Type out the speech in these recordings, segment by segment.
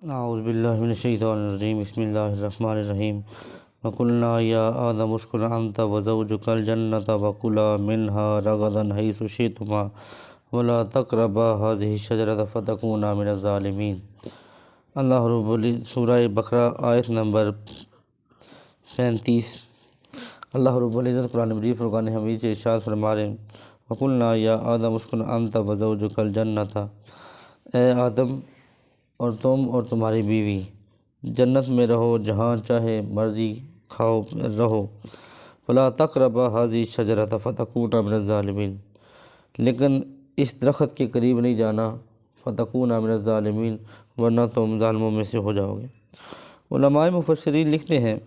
اعوذ باللہ من الشیطان الرجیم بسم اللہ الرحمن الرحیم وقلنا یا آدم اسکن انت وزوجک الجنۃ وکلا منها رغدا حیث شئتما ولا تقربا هذه الشجرۃ فتکونا من الظالمین۔ اللہ سورہ بقرہ آیت نمبر 35۔ اللہ رب العزت قرآن مجید فرقان حمید سے ارشاد فرما رہے ہیں وقلنا یا آدم اسکن انت وزوجک الجنۃ، اے آدم اور تم اور تمہاری بیوی جنت میں رہو، جہاں چاہے مرضی کھاؤ رہو۔ ولا تقربا هذه الشجرۃ فتکونا من الظالمین، لیکن اس درخت کے قریب نہیں جانا، فتکونا من الظالمین، ورنہ تم ظالموں میں سے ہو جاؤ گے۔ علماء مفسرین لکھتے ہیں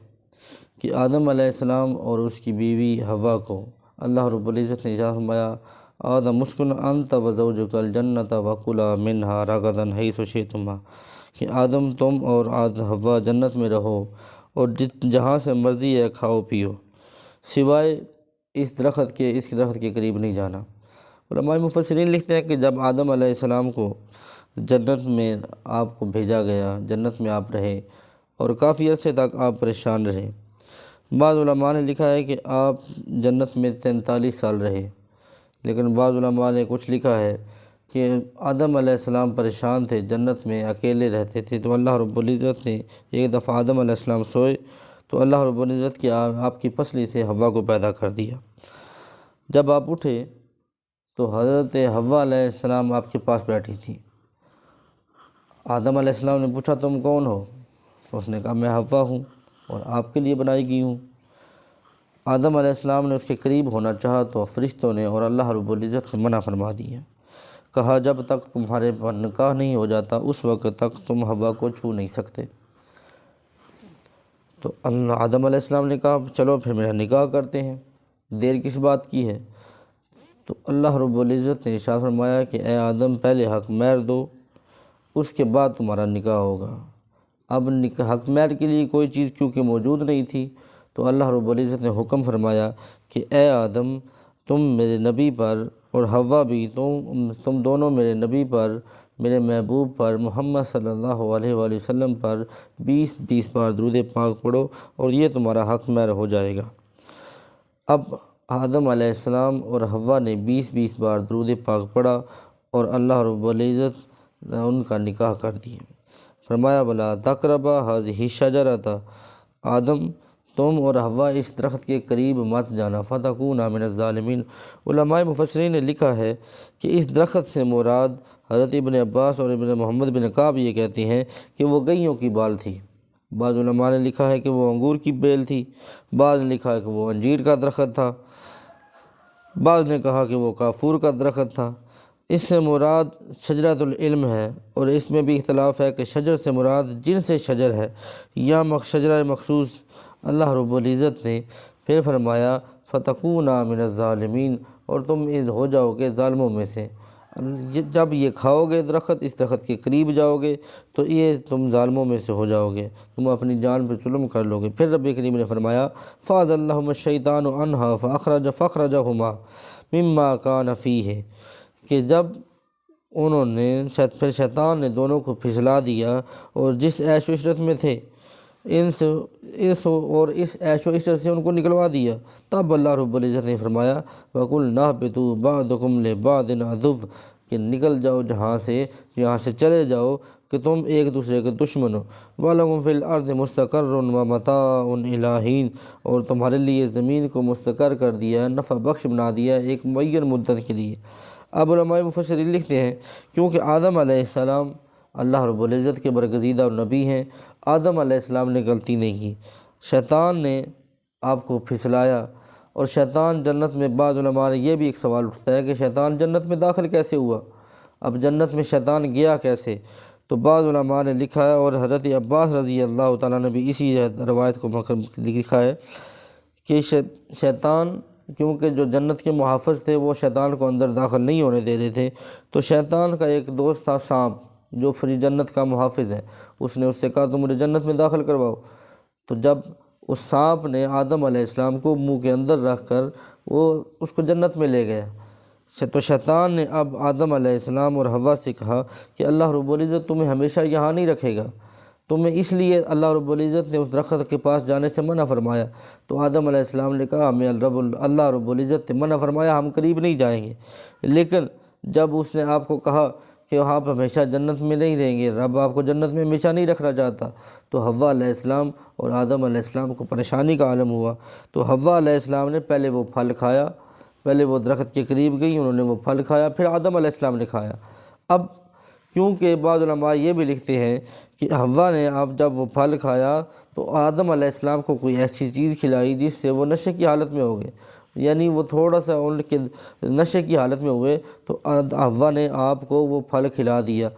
کہ آدم علیہ السلام اور اس کی بیوی حوا کو اللہ رب العزت نے ارشاد فرمایا آدم اسکن انت وزوجک الجنۃ وکلا منها رغدا حیث شئتما، کہ آدم تم اور حوا جنت میں رہو اور جہاں سے مرضی ہے کھاؤ پیو، سوائے اس درخت کے قریب نہیں جانا۔ علماء مفسرین لکھتے ہیں کہ جب آدم علیہ السلام کو جنت میں آپ کو بھیجا گیا، جنت میں آپ رہے اور کافی عرصے تک آپ پریشان رہے۔ بعض علماء نے لکھا ہے کہ آپ جنت میں 43 سال رہے، لیکن بعض علماء نے کچھ لکھا ہے کہ آدم علیہ السلام پریشان تھے، جنت میں اکیلے رہتے تھے، تو اللہ رب العزت نے ایک دفعہ آدم علیہ السلام سوئے تو اللہ رب العزت کی آپ کی پسلی سے حوا کو پیدا کر دیا۔ جب آپ اٹھے تو حضرت حوا علیہ السلام آپ کے پاس بیٹھی تھی۔ آدم علیہ السلام نے پوچھا تم کون ہو؟ تو اس نے کہا میں حوا ہوں اور آپ کے لیے بنائی گئی ہوں۔ آدم علیہ السلام نے اس کے قریب ہونا چاہا تو فرشتوں نے اور اللہ رب العزت نے منع فرما دیا، کہا جب تک تمہارے پر نکاح نہیں ہو جاتا اس وقت تک تم حوا کو چھو نہیں سکتے۔ تو آدم علیہ السلام نے کہا چلو پھر میرا نکاح کرتے ہیں، دیر کس بات کی ہے؟ تو اللہ رب العزت نے ارشاد فرمایا کہ اے آدم پہلے حق مہر دو، اس کے بعد تمہارا نکاح ہوگا۔ اب حق مہر کے لیے کوئی چیز کیونکہ موجود نہیں تھی تو اللہ رب العزت نے حکم فرمایا کہ اے آدم تم میرے نبی پر اور حوا بھی تم دونوں میرے نبی پر، میرے محبوب پر، محمد صلی اللہ علیہ وآلہ وسلم پر 20 بار درود پاک پڑھو اور یہ تمہارا حق مہر ہو جائے گا۔ اب آدم علیہ السلام اور حوا نے 20 بار درود پاک پڑھا اور اللہ رب العزت نے ان کا نکاح کر دیا۔ فرمایا ولا تقربا هذه الشجرۃ، آدم تم اور حوا اس درخت کے قریب مت جانا، فتکونا من الظالمین۔ علماء مفسرین نے لکھا ہے کہ اس درخت سے مراد حضرت ابن عباس اور ابن محمد بن کعب یہ کہتے ہیں کہ وہ گئیوں کی بال تھی۔ بعض علماء نے لکھا ہے کہ وہ انگور کی بیل تھی، بعض نے لکھا ہے کہ وہ انجیر کا درخت تھا، بعض نے کہا کہ وہ کافور کا درخت تھا۔ اس سے مراد شجرۃ العلم ہے، اور اس میں بھی اختلاف ہے کہ شجر سے مراد جنس شجر ہے یا شجرہ مخصوص۔ اللہ رب العزت نے پھر فرمایا فتکونا من الظالمین، اور تم ہو جاؤ گے ظالموں میں سے۔ جب یہ کھاؤ گے اس درخت کے قریب جاؤ گے تو یہ تم ظالموں میں سے ہو جاؤ گے، تم اپنی جان پہ ظلم کر لو گے۔ پھر رب کریم نے فرمایا فَأَزَلَّهُمَا الشَّيْطَانُ عَنْهَا فَأَخْرَجَهُمَا مِمَّا كَانَ فِيهِ، کہ جب انہوں نے پھر شیطان نے دونوں کو پھسلا دیا اور جس عیش و عشرت میں تھے اس عیش و عشرت سے ان کو نکلوا دیا۔ تب اللہ رب العزت نے فرمایا وَقُلْنَا اهْبِطُوا بَعْضُكُمْ لِبَعْضٍ عَدُوٌّ، کہ نکل جاؤ یہاں سے چلے جاؤ کہ تم ایک دوسرے کے دشمن ہو۔ وَلَكُمْ فِي الْأَرْضِ مُسْتَقَرٌّ وَمَتَاعٌ إِلَىٰ حِينٍ، اور تمہارے لیے زمین کو مستقر کر دیا، نفع بخش بنا دیا ایک معین مدت کے لیے۔ اب علماء مفسرین لکھتے ہیں کیونکہ آدم علیہ السلام اللہ رب العزت کے برگزیدہ اور نبی ہیں، آدم علیہ السلام نے غلطی نہیں کی، شیطان نے آپ کو پھسلایا، اور شیطان جنت میں، بعض علماء نے یہ بھی ایک سوال اٹھتا ہے کہ شیطان جنت میں داخل کیسے ہوا، اب جنت میں شیطان گیا کیسے؟ تو بعض علماء نے لکھا ہے اور حضرت عباس رضی اللہ تعالیٰ نے بھی اسی روایت کو لکھا ہے کہ شیطان، کیونکہ جو جنت کے محافظ تھے وہ شیطان کو اندر داخل نہیں ہونے دے رہے تھے، تو شیطان کا ایک دوست تھا سانپ جو جنت کا محافظ ہے، اس نے اس سے کہا تم مجھے جنت میں داخل کرواؤ۔ تو جب اس سانپ نے آدم علیہ السلام کو منہ کے اندر رکھ کر وہ اس کو جنت میں لے گیا، تو شیطان نے اب آدم علیہ السلام اور حوا سے کہا کہ اللہ رب العزت تمہیں ہمیشہ یہاں نہیں رکھے گا، تمہیں اس لیے اللہ رب العزت نے اس درخت کے پاس جانے سے منع فرمایا؟ تو آدم علیہ السلام نے کہا ہمیں اللہ رب العزت نے منع فرمایا، ہم قریب نہیں جائیں گے۔ لیکن جب اس نے آپ کو کہا کہ آپ ہمیشہ جنت میں نہیں رہیں گے، رب آپ کو جنت میں ہمیشہ نہیں رکھنا چاہتا، تو حوا علیہ السلام اور آدم علیہ السلام کو پریشانی کا عالم ہوا۔ تو حوا علیہ السلام نے پہلے وہ پھل کھایا، پہلے وہ درخت کے قریب گئی، انہوں نے وہ پھل کھایا، پھر آدم علیہ السلام نے کھایا۔ اب کیونکہ بعض علماء یہ بھی لکھتے ہیں کہ حوا نے اب جب وہ پھل کھایا تو آدم علیہ السلام کو کوئی ایسی چیز کھلائی جس سے وہ نشے کی حالت میں ہو گئے، یعنی وہ تھوڑا سا ان کے نشے کی حالت میں ہوئے تو حوا نے آپ کو وہ پھل کھلا دیا۔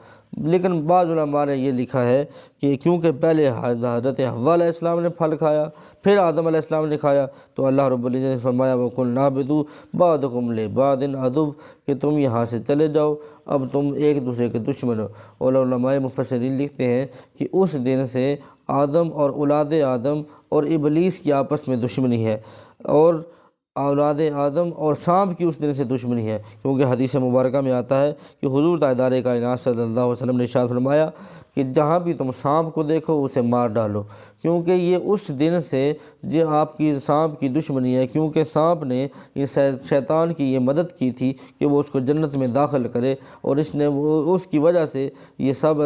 لیکن بعض علماء نے یہ لکھا ہے کہ کیونکہ پہلے حضرت حوا علیہ السلام نے پھل کھایا پھر آدم علیہ السلام نے کھایا، تو اللہ رب العزت نے فرمایا وَقُلْنَا اهْبِطُوا بَعْضُكُمْ لِبَعْضٍ عَدُوٌّ، کہ تم یہاں سے چلے جاؤ، اب تم ایک دوسرے کے دشمن ہو۔ اور علماء مفسرین لکھتے ہیں کہ اس دن سے آدم اور اولاد آدم اور ابلیس کی آپس میں دشمنی ہے، اور اولاد آدم اور سانپ کی اس دن سے دشمنی ہے، کیونکہ حدیث مبارکہ میں آتا ہے کہ حضور تاجدار کائنات صلی اللہ علیہ وسلم نے ارشاد فرمایا کہ جہاں بھی تم سانپ کو دیکھو اسے مار ڈالو، کیونکہ یہ اس دن سے جو آپ کی سانپ کی دشمنی ہے، کیونکہ سانپ نے شیطان کی یہ مدد کی تھی کہ وہ اس کو جنت میں داخل کرے، اور اس کی وجہ سے یہ سب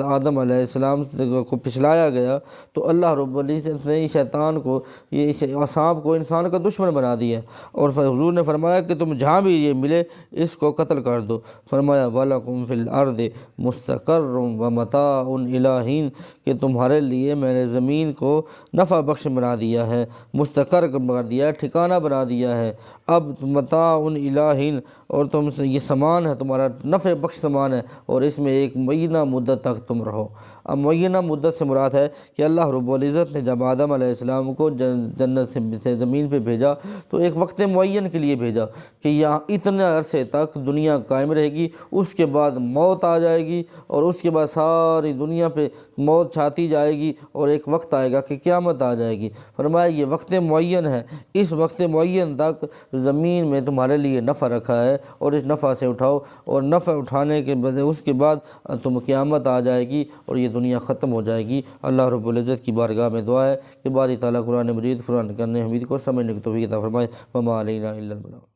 آدم علیہ السلام کو پھسلایا گیا، تو اللہ رب العزت نے شیطان کو، یہ سانپ کو انسان کا دشمن بنا دیا، اور حضور نے فرمایا کہ تم جہاں بھی یہ ملے اس کو قتل کر دو۔ فرمایا وَلَكُمْ فِي الْأَرْضِ مُسْتَقَرٌّ وَمَتَاعٌ إِلَىٰ حِينٍ، کہ تمہارے لیے میں نے زمین کو نفع بخش بنا دیا ہے، مستقر کر دیا ہے، ٹھکانہ بنا دیا ہے، اب متاع إِلَىٰ حِينٍ، اور تم سے یہ سامان ہے، تمہارا نفع بخش سامان ہے، اور اس میں ایک معینہ مدت تک تم رہو۔ اب معینہ مدت سے مراد ہے کہ اللہ رب العزت نے جب آدم علیہ السلام کو جنت سے زمین پہ بھیجا تو ایک وقت معین کے لیے بھیجا کہ یہاں اتنے عرصے تک دنیا قائم رہے گی، اس کے بعد موت آ جائے گی، اور اس کے بعد ساری دنیا پہ موت چھاتی جائے گی، اور ایک وقت آئے گا کہ قیامت آ جائے گی۔ فرمایا یہ وقت معین ہے، اس وقت معین تک زمین میں تمہارے لیے نفع رکھا ہے، اور اس نفع سے اٹھاؤ، اور نفع اٹھانے کے بعد اس کے بعد تم قیامت آ جائے گی اور یہ دنیا ختم ہو جائے گی۔ اللہ رب العزت کی بارگاہ میں دعا ہے کہ باری تعالیٰ قرآن مجید قرآن کرنے حمید کو سمجھنے کی توفیق عطا فرمائے۔ وما علینا الا البلاغ۔